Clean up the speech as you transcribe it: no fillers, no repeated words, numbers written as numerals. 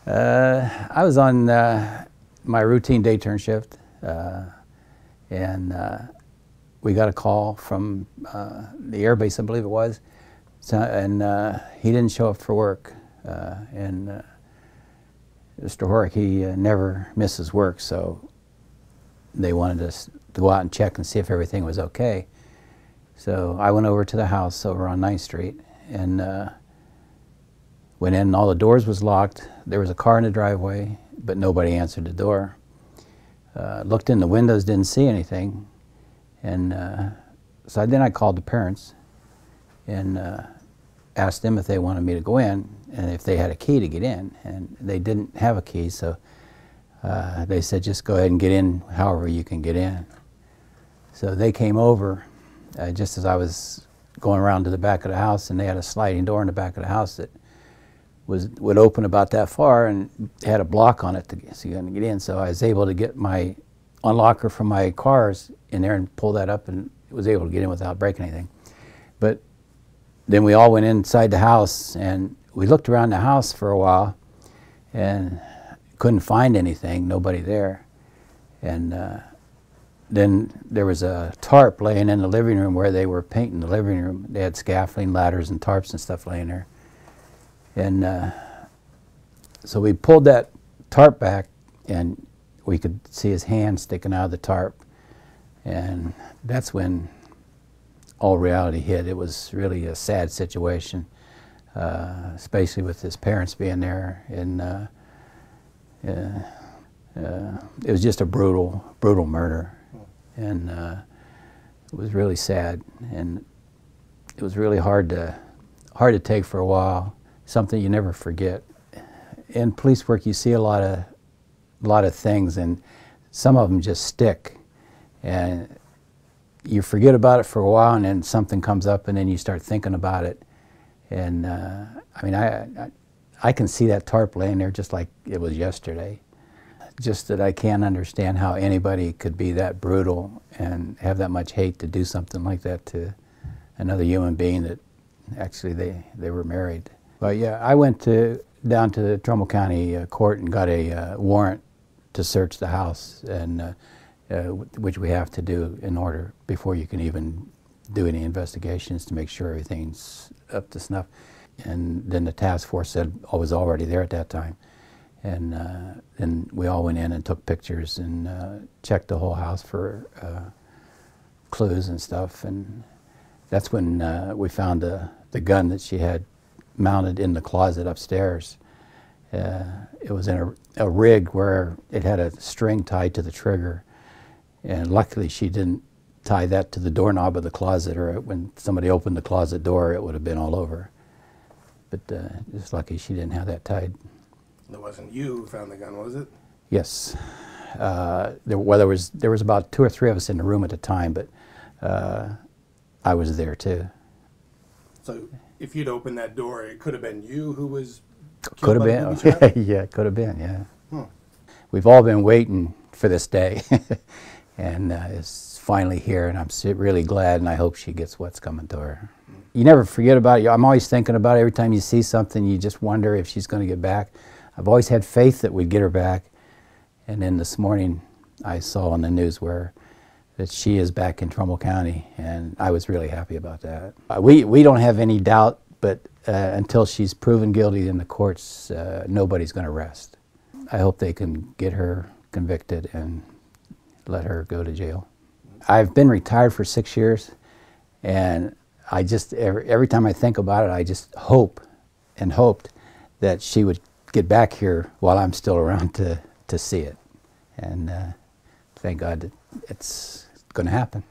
I was on my routine day turn shift, and we got a call from the air base, I believe it was, so, and he didn't show up for work. And Mr. Horick, he never misses work, so they wanted us to go out and check and see if everything was okay. So I went over to the house over on 9th Street and went in, and all the doors was locked. There was a car in the driveway, but nobody answered the door. Looked in the windows, didn't see anything. And so then I called the parents and asked them if they wanted me to go in and if they had a key to get in. And they didn't have a key, so they said, just go ahead and get in however you can get in. So they came over just as I was going around to the back of the house, and they had a sliding door in the back of the house that would open about that far and had a block on it to get in. So I was able to get my unlocker from my cars in there and pull that up, and was able to get in without breaking anything. But then we all went inside the house, and we looked around the house for a while and couldn't find anything, nobody there. And then there was a tarp laying in the living room where they were painting the living room. They had scaffolding, ladders, and tarps and stuff laying there. And so we pulled that tarp back, and we could see his hand sticking out of the tarp. And that's when all reality hit. It was really a sad situation, especially with his parents being there. And it was just a brutal murder. And it was really sad. And it was really hard to take for a while. Something you never forget. In police work, you see a lot of things, and some of them just stick, and you forget about it for a while, and then something comes up, and then you start thinking about it. And I mean, I can see that tarp laying there just like it was yesterday. Just that I can't understand how anybody could be that brutal and have that much hate to do something like that to another human being that actually they were married. But yeah, I went down to the Trumbull County Court and got a warrant to search the house, and which we have to do in order before you can even do any investigations to make sure everything's up to snuff. And then the task force said I was already there at that time. And then we all went in and took pictures and checked the whole house for clues and stuff. And that's when we found the gun that she had mounted in the closet upstairs. It was in a rig where it had a string tied to the trigger, and luckily she didn't tie that to the doorknob of the closet, or when somebody opened the closet door it would have been all over. But just lucky she didn't have that tied. It wasn't you who found the gun, was it? Yes. There was about 2 or 3 of us in the room at the time, but I was there too. So if you'd opened that door, it could have been you who was could have been. Yeah, could have been. Yeah. Huh. We've all been waiting for this day, and it's finally here, and I'm really glad, and I hope she gets what's coming to her. You never forget about it. I'm always thinking about it. Every time you see something, you just wonder if she's going to get back. I've always had faith that we'd get her back, and then this morning I saw on the news that she is back in Trumbull County, and I was really happy about that. We don't have any doubt, but until she's proven guilty in the courts, nobody's going to rest. I hope they can get her convicted and let her go to jail. I've been retired for 6 years, and I just, every time I think about it, I just hope and hoped that she would get back here while I'm still around to see it. And thank God that it's going to happen.